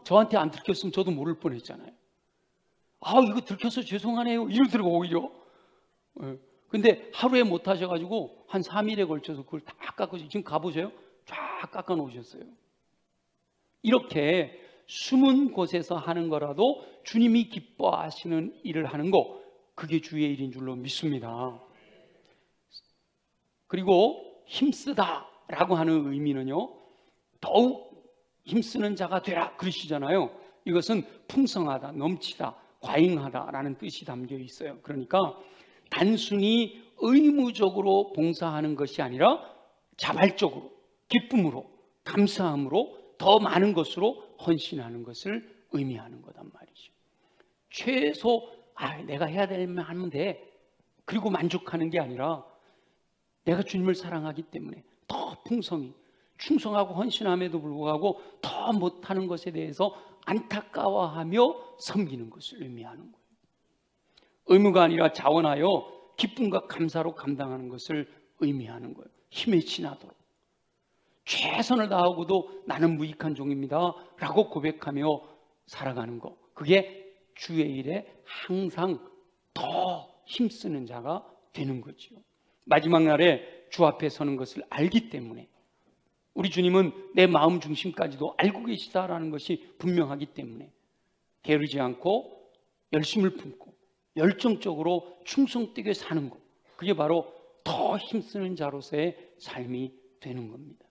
저한테 안 들켰으면 저도 모를 뻔했잖아요. 이거 들켜서 죄송하네요 이러더라고 오히려. 근데 하루에 못 하셔가지고 한 3일에 걸쳐서 그걸 다 깎아서 지금 가보세요. 쫙 깎아 놓으셨어요. 이렇게 숨은 곳에서 하는 거라도 주님이 기뻐하시는 일을 하는 거, 그게 주의 일인 줄로 믿습니다. 그리고 힘쓰다라고 하는 의미는요, 더욱 힘쓰는 자가 되라 그러시잖아요. 이것은 풍성하다, 넘치다, 과잉하다라는 뜻이 담겨 있어요. 그러니까 단순히 의무적으로 봉사하는 것이 아니라 자발적으로, 기쁨으로, 감사함으로 더 많은 것으로 헌신하는 것을 의미하는 거단 말이죠. 최소 내가 해야 되면 하면 돼, 그리고 만족하는 게 아니라 내가 주님을 사랑하기 때문에 더 풍성히 충성하고 헌신함에도 불구하고 더 못하는 것에 대해서 안타까워하며 섬기는 것을 의미하는 거예요. 의무가 아니라 자원하여 기쁨과 감사로 감당하는 것을 의미하는 거예요. 힘에 지나도록 최선을 다하고도 나는 무익한 종입니다 라고 고백하며 살아가는 것, 그게 주의 일에 항상 더 힘쓰는 자가 되는 거죠. 마지막 날에 주 앞에 서는 것을 알기 때문에, 우리 주님은 내 마음 중심까지도 알고 계시다라는 것이 분명하기 때문에 게으르지 않고 열심을 품고 열정적으로 충성되게 사는 것, 그게 바로 더 힘쓰는 자로서의 삶이 되는 겁니다.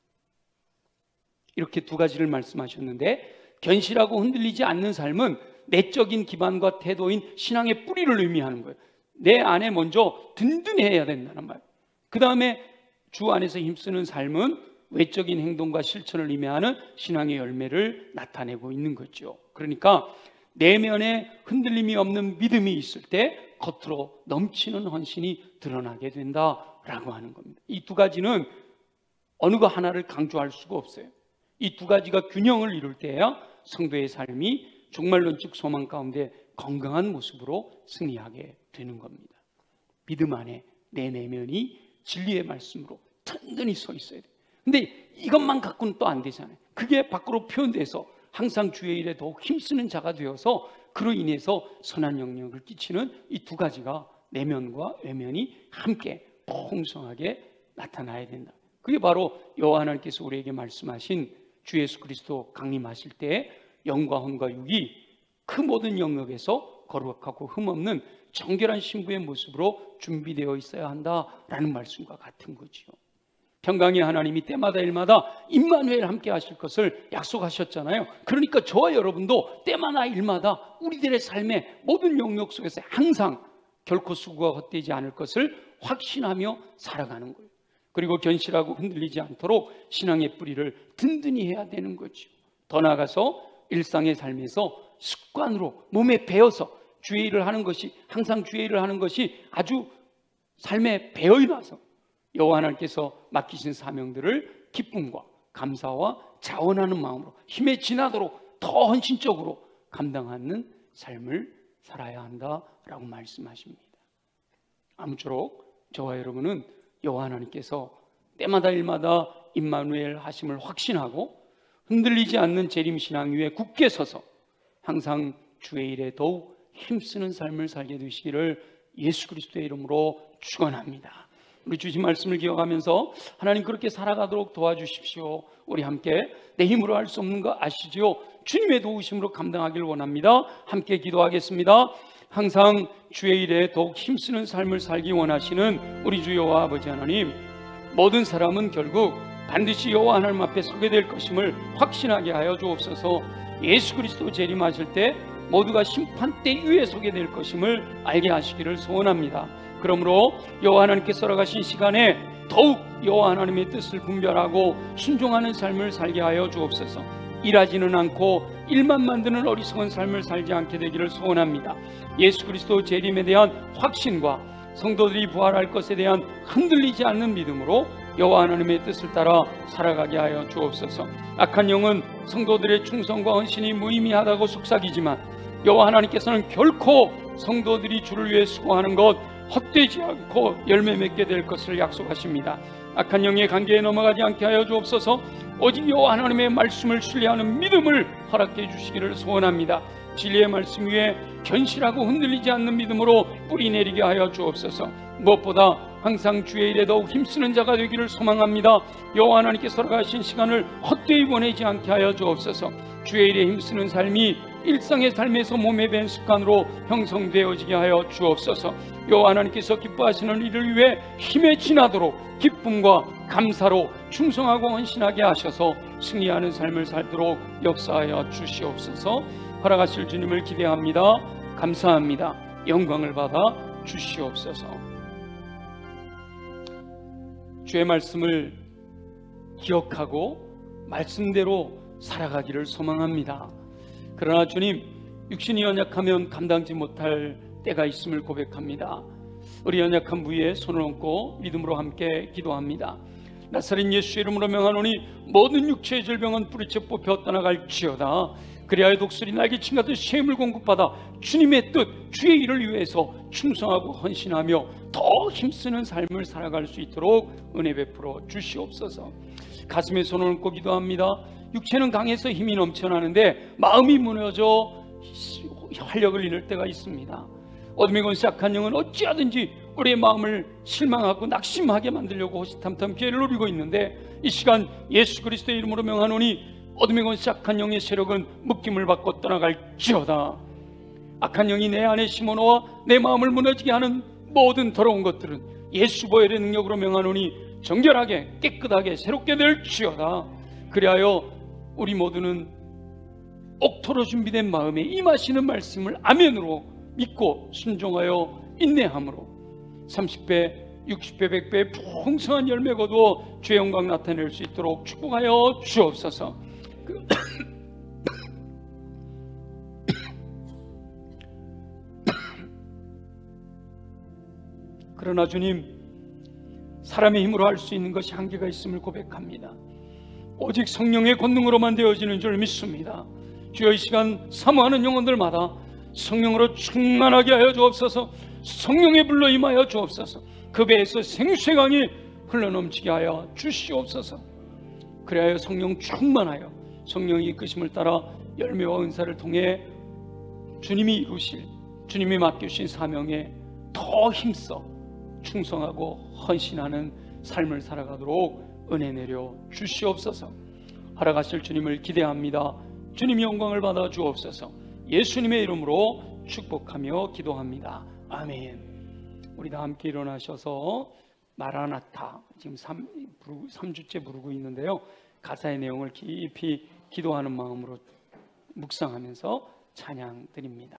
이렇게 두 가지를 말씀하셨는데, 견실하고 흔들리지 않는 삶은 내적인 기반과 태도인 신앙의 뿌리를 의미하는 거예요. 내 안에 먼저 든든해야 된다는 말. 그 다음에 주 안에서 힘쓰는 삶은 외적인 행동과 실천을 의미하는 신앙의 열매를 나타내고 있는 거죠. 그러니까 내면에 흔들림이 없는 믿음이 있을 때 겉으로 넘치는 헌신이 드러나게 된다라고 하는 겁니다. 이 두 가지는 어느 거 하나를 강조할 수가 없어요. 이 두 가지가 균형을 이룰 때야 성도의 삶이 종말론적 소망 가운데 건강한 모습으로 승리하게 되는 겁니다. 믿음 안에 내 내면이 진리의 말씀으로 든든히 서 있어야 돼요. 근데 이것만 갖고는 또 안 되잖아요. 그게 밖으로 표현돼서 항상 주의 일에 더욱 힘쓰는 자가 되어서 그로 인해서 선한 영향을 끼치는 이 두 가지가 내면과 외면이 함께 풍성하게 나타나야 된다. 그게 바로 여호와 하나님께서 우리에게 말씀하신 주 예수 그리스도 강림하실 때 영과 혼과 육이 그 모든 영역에서 거룩하고 흠없는 정결한 신부의 모습으로 준비되어 있어야 한다라는 말씀과 같은 거지요. 평강의 하나님이 때마다 일마다 임마누엘 함께 하실 것을 약속하셨잖아요. 그러니까 저와 여러분도 때마다 일마다 우리들의 삶의 모든 영역 속에서 항상 결코 수고가 헛되지 않을 것을 확신하며 살아가는 거예요. 그리고 견실하고 흔들리지 않도록 신앙의 뿌리를 든든히 해야 되는 거죠. 더 나아가서 일상의 삶에서 습관으로 몸에 배어서 주의 일을 하는 것이, 항상 주의 일을 하는 것이 아주 삶에 배어나서 여호와 하나님께서 맡기신 사명들을 기쁨과 감사와 자원하는 마음으로 힘에 지나도록 더 헌신적으로 감당하는 삶을 살아야 한다라고 말씀하십니다. 아무쪼록 저와 여러분은 여호와 하나님께서 때마다 일마다 임마누엘 하심을 확신하고 흔들리지 않는 재림신앙 위에 굳게 서서 항상 주의 일에 더욱 힘쓰는 삶을 살게 되시기를 예수 그리스도의 이름으로 축원합니다. 우리 주신 말씀을 기억하면서 하나님 그렇게 살아가도록 도와주십시오. 우리 함께 내 힘으로 할 수 없는 거 아시지요? 주님의 도우심으로 감당하기를 원합니다. 함께 기도하겠습니다. 항상 주의 일에 더욱 힘쓰는 삶을 살기 원하시는 우리 주 여호와 아버지 하나님, 모든 사람은 결국 반드시 여호와 하나님 앞에 서게 될 것임을 확신하게 하여 주옵소서. 예수 그리스도 재림하실 때 모두가 심판대 위에 서게 될 것임을 알게 하시기를 소원합니다. 그러므로 여호와 하나님께서 허락하신 시간에 더욱 여호와 하나님의 뜻을 분별하고 순종하는 삶을 살게 하여 주옵소서. 일하지는 않고 일만 만드는 어리석은 삶을 살지 않게 되기를 소원합니다. 예수 그리스도 재림에 대한 확신과 성도들이 부활할 것에 대한 흔들리지 않는 믿음으로 여호와 하나님의 뜻을 따라 살아가게 하여 주옵소서. 악한 영은 성도들의 충성과 헌신이 무의미하다고 속삭이지만 여호와 하나님께서는 결코 성도들이 주를 위해 수고하는 것 헛되지 않고 열매 맺게 될 것을 약속하십니다. 악한 영의 관계에 넘어가지 않게 하여 주옵소서. 오직 여호와 하나님의 말씀을 신뢰하는 믿음을 허락해 주시기를 소원합니다. 진리의 말씀 위에 견실하고 흔들리지 않는 믿음으로 뿌리 내리게 하여 주옵소서. 무엇보다 항상 주의 일에 더욱 힘쓰는 자가 되기를 소망합니다. 여호와 하나님께서 허락하신 시간을 헛되이 보내지 않게 하여 주옵소서. 주의 일에 힘쓰는 삶이 일상의 삶에서 몸에 밴 습관으로 형성되어지게 하여 주옵소서. 여호와 하나님께서 기뻐하시는 일을 위해 힘에 지나도록 기쁨과 감사로 충성하고 헌신하게 하셔서 승리하는 삶을 살도록 역사하여 주시옵소서. 허락하실 주님을 기대합니다. 감사합니다. 영광을 받아 주시옵소서. 주의 말씀을 기억하고 말씀대로 살아가기를 소망합니다. 그러나 주님, 육신이 연약하면 감당지 못할 때가 있음을 고백합니다. 우리 연약한 부위에 손을 얹고 믿음으로 함께 기도합니다. 나사렛 예수 이름으로 명하노니 모든 육체의 질병은 뿌리째 뽑혀 떠나갈지어다. 그리하여 독수리 날개친 같은 셈을 공급받아 주님의 뜻, 주의 일을 위해서 충성하고 헌신하며 더 힘쓰는 삶을 살아갈 수 있도록 은혜 베풀어 주시옵소서. 가슴에 손을 얹고 기도합니다. 육체는 강해서 힘이 넘쳐나는데 마음이 무너져 활력을 잃을 때가 있습니다. 어둠의 권세 악한 영은 어찌하든지 우리의 마음을 실망하고 낙심하게 만들려고 호시탐탐 기회를 노리고 있는데, 이 시간 예수 그리스도의 이름으로 명하노니 어둠의 권세 악한 영의 세력은 묶임을 받고 떠나갈지어다. 악한 영이 내 안에 심어놓아 내 마음을 무너지게 하는 모든 더러운 것들은 예수 보혈의 능력으로 명하노니 정결하게 깨끗하게 새롭게 될지어다. 그리하여 우리 모두는 옥토로 준비된 마음에 임하시는 말씀을 아멘으로 믿고 순종하여 인내함으로 30배, 60배 100배 풍성한 열매 거두어 주의 영광 나타낼 수 있도록 축복하여 주옵소서. 그러나 주님, 사람의 힘으로 할 수 있는 것이 한계가 있음을 고백합니다. 오직 성령의 권능으로만 되어지는 줄 믿습니다. 주여, 이 시간 사모하는 영혼들마다 성령으로 충만하게 하여 주옵소서. 성령의 불로 임하여 주옵소서. 그 배에서 생수의 강이 흘러넘치게 하여 주시옵소서. 그래야 성령 충만하여 성령의 이끄심을 따라 열매와 은사를 통해 주님이 이루실, 주님이 맡기신 사명에 더 힘써 충성하고 헌신하는 삶을 살아가도록 은혜 내려 주시옵소서. 허락하실 주님을 기대합니다. 주님이 영광을 받아 주옵소서. 예수님의 이름으로 축복하며 기도합니다. 아멘. 우리 다 함께 일어나셔서 마라나타, 지금 3주째 부르고 있는데요, 가사의 내용을 깊이 기도하는 마음으로 묵상하면서 찬양 드립니다.